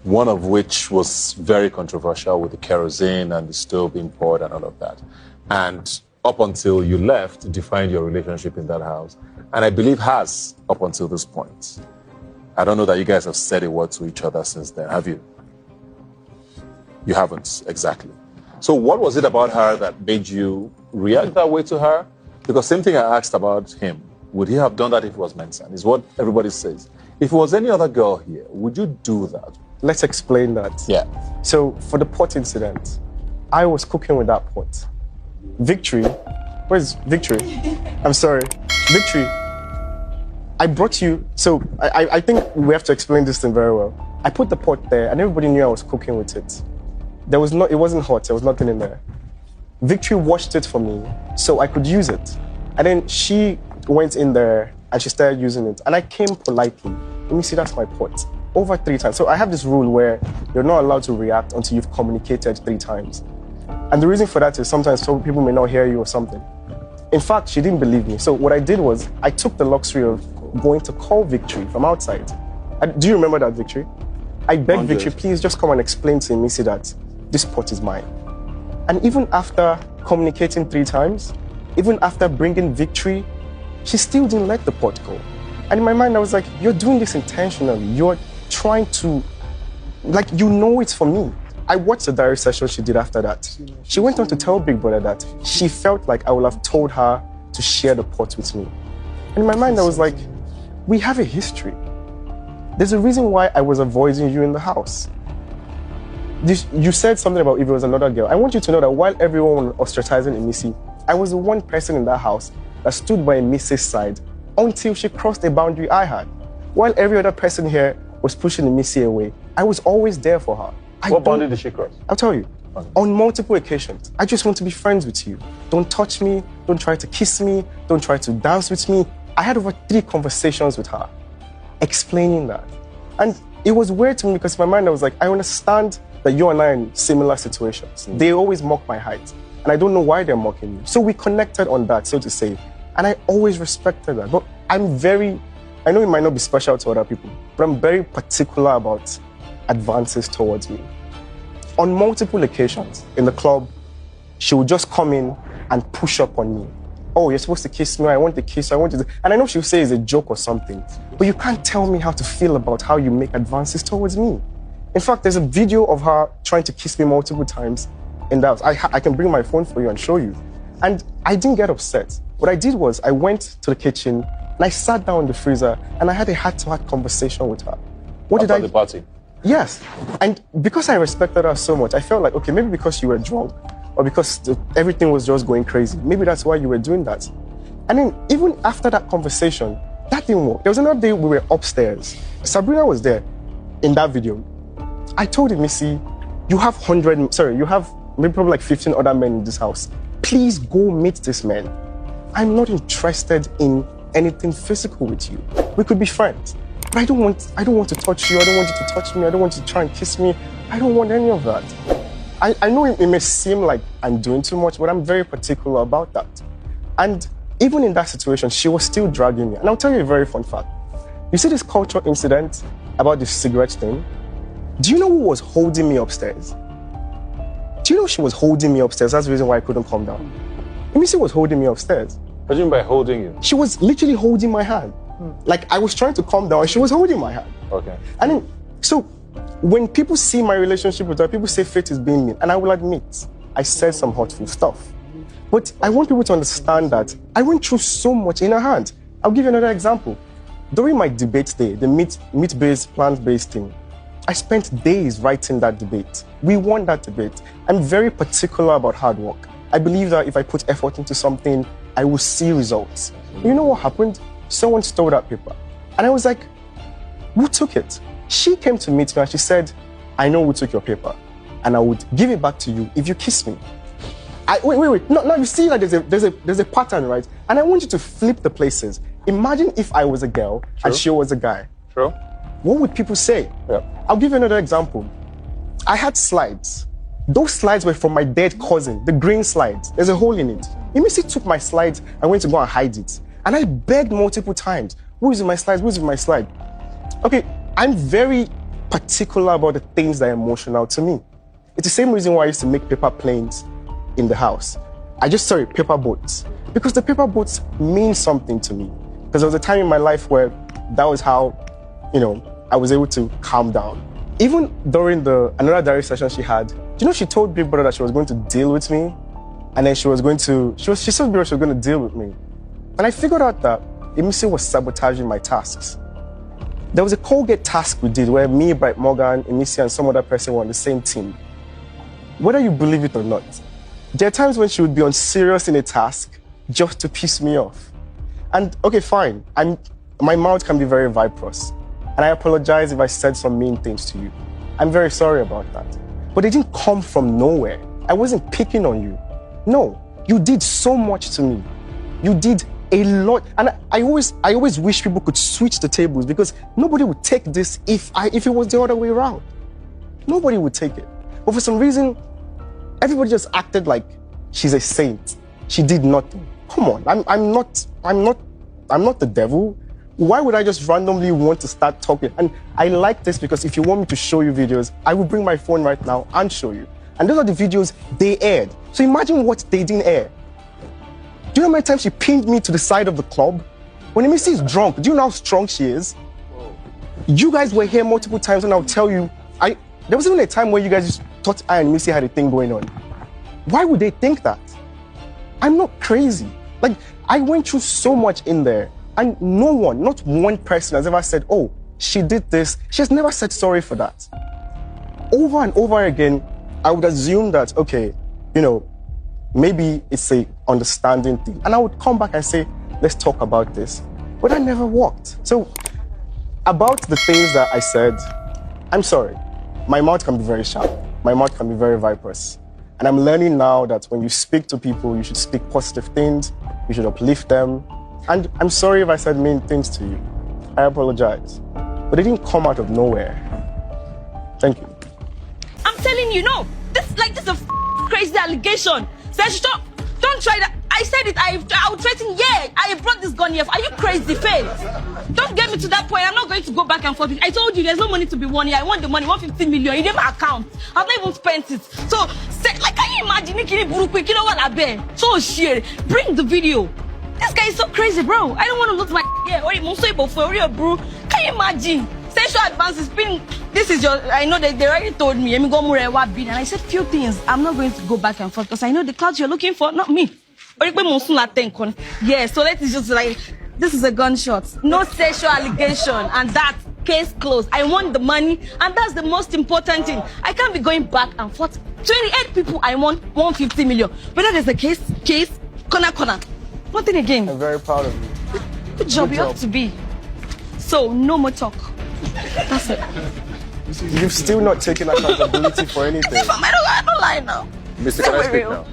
one of which was very controversial with the kerosene and the stove being poured and all of that. And up until you left, defined your relationship in that house. And I believe has up until this point. I don't know that you guys have said a word to each other since then, have you? You haven't, exactly. So what was it about her that made you react that way to her? Because same thing I asked about him. Would he have done that if it was Mensah? Is what everybody says. If it was any other girl here, would you do that? Let's explain that. Yeah. So for the pot incident, I was cooking with that pot. Victory, where's Victory? I'm sorry, Victory. I brought you, so I think we have to explain this thing very well. I put the pot there and everybody knew I was cooking with it. It wasn't hot, there was nothing in there. Victory washed it for me so I could use it. And then she went in there and she started using it. And I came politely. Let me see, that's my pot. Over 3 times. So I have this rule where you're not allowed to react until you've communicated 3 times. And the reason for that is sometimes some people may not hear you or something. In fact, she didn't believe me. So what I did was I took the luxury of going to call Victory from outside. Do you remember that, Victory? I begged Victory, please just come and explain to Imisi that this pot is mine. And even after communicating 3 times, even after bringing Victory, she still didn't let the pot go. And in my mind, I was like, you're doing this intentionally. You're trying to, like, you know it's for me. I watched the diary session she did after that. She went on to tell Big Brother that she felt like I would have told her to share the pot with me. And in my mind, I was like, we have a history. There's a reason why I was avoiding you in the house. You said something about if it was another girl. I want you to know that while everyone was ostracizing Imisi, I was the one person in that house that stood by Imisi's side until she crossed the boundary I had. While every other person here was pushing Imisi away, I was always there for her. What boundary did she cross? I'll tell you. On multiple occasions. I just want to be friends with you. Don't touch me. Don't try to kiss me. Don't try to dance with me. I had over 3 conversations with her explaining that. And it was weird to me because in my mind I was like, I understand that you and I are in similar situations. They always mock my height. And I don't know why they're mocking me. So we connected on that, so to say. And I always respected that. But I know it might not be special to other people, but I'm very particular about advances towards me. On multiple occasions in the club, she would just come in and push up on me. Oh, you're supposed to kiss me, I want to kiss you, I want to... And I know she'll say it's a joke or something, but you can't tell me how to feel about how you make advances towards me. In fact, there's a video of her trying to kiss me multiple times in that house. I can bring my phone for you and show you. And I didn't get upset. What I did was I went to the kitchen and I sat down in the freezer and I had a heart-to-heart conversation with her. What did I... the party? Yes. And because I respected her so much, I felt like, okay, maybe because you were drunk or because everything was just going crazy. Maybe that's why you were doing that. And then even after that conversation, that didn't work. There was another day we were upstairs. Sabrina was there in that video. I told him, Missy, you have maybe probably like 15 other men in this house. Please go meet this man. I'm not interested in anything physical with you. We could be friends. But I don't want to touch you. I don't want you to touch me. I don't want you to try and kiss me. I don't want any of that. I know it may seem like I'm doing too much, but I'm very particular about that. And even in that situation, she was still dragging me. And I'll tell you a very fun fact. You see this culture incident about the cigarette thing? Do you know who was holding me upstairs? Do you know she was holding me upstairs? That's the reason why I couldn't calm down. Imisi was holding me upstairs. What do you mean by holding you? She was literally holding my hand. Like I was trying to calm down and she was holding my hand. Okay. And then, so when people see my relationship with her, people say Faith is being mean. And I will admit, I said some hurtful stuff. But I want people to understand that I went through so much in her hand. I'll give you another example. During my debate day, the meat-based, plant-based thing, I spent days writing that debate. We won that debate. I'm very particular about hard work. I believe that if I put effort into something, I will see results. You know what happened? Someone stole that paper. And I was like, who took it? She came to meet me and she said, I know who took your paper. And I would give it back to you if you kiss me. Wait. No, you see that there's a pattern, right? And I want you to flip the places. Imagine if I was a girl and she was a guy. True. What would people say? Yeah. I'll give you another example. I had slides. Those slides were from my dead cousin, the green slides. There's a hole in it. Imisi took my slides and went to go and hide it. And I begged multiple times, who is in my slides? Who is in my slide? Okay, I'm very particular about the things that are emotional to me. It's the same reason why I used to make paper planes in the house. Paper boats. Because the paper boats mean something to me. Because there was a time in my life where that was how, I was able to calm down. Even during another diary session she had, she told Big Brother that she was going to deal with me. And then she told Big Brother she was going to deal with me. And I figured out that Imisi was sabotaging my tasks. There was a Colgate task we did where me, Bright Morgan, Imisi, and some other person were on the same team. Whether you believe it or not, there are times when she would be unserious in a task just to piss me off. And okay, fine, my mouth can be very viperous. And I apologize if I said some mean things to you. I'm very sorry about that. But it didn't come from nowhere. I wasn't picking on you. No, you did so much to me. You did a lot. And I always wish people could switch the tables because nobody would take this if it was the other way around. Nobody would take it. But for some reason, everybody just acted like she's a saint. She did nothing. Come on, I'm not the devil. Why would I just randomly want to start talking? And I like this because if you want me to show you videos, I will bring my phone right now and show you. And those are the videos they aired. So imagine what they didn't air. Do you know how many times she pinned me to the side of the club? When Imisi is drunk, do you know how strong she is? You guys were here multiple times and I'll tell you, there was even a time where you guys just thought I and Imisi had a thing going on. Why would they think that? I'm not crazy. Like, I went through so much in there and no one, not one person has ever said, oh, she did this. She has never said sorry for that. Over and over again, I would assume that, okay, maybe it's a understanding thing. And I would come back and say, let's talk about this. But that never worked. So about the things that I said, I'm sorry. My mouth can be very sharp. My mouth can be very viperous. And I'm learning now that when you speak to people, you should speak positive things. You should uplift them. And I'm sorry if I said mean things to you. I apologize. But it didn't come out of nowhere. Thank you. I'm telling you, no. This is a crazy allegation. Stop. Don't try that. I said it. I would threaten. Yeah, I brought this gun here. Are you crazy, Faith? Don't get me to that point. I'm not going to go back and forth. I told you there's no money to be won here. I want the money, 150 million. You didn't my account. I've not even spent it. So, can you imagine? You know what I bet? So shit. Bring the video. This guy is so crazy, bro. I don't want to lose my bro. Can you imagine? Sexual advances. This is I know that they already told me. And I said few things. I'm not going to go back and forth because I know the clouds you're looking for, not me. Yeah, so let's just this is a gunshot. No sexual allegation, and that case closed. I want the money, and that's the most important thing. I can't be going back and forth. 28 people, I want 150 million. Whether there's a case, corner. Nothing again. I'm very proud of you. Good job, you have to be. So, no more talk. That's it. You've still not taken accountability for anything. I don't lie now. Mr. Can I speak now?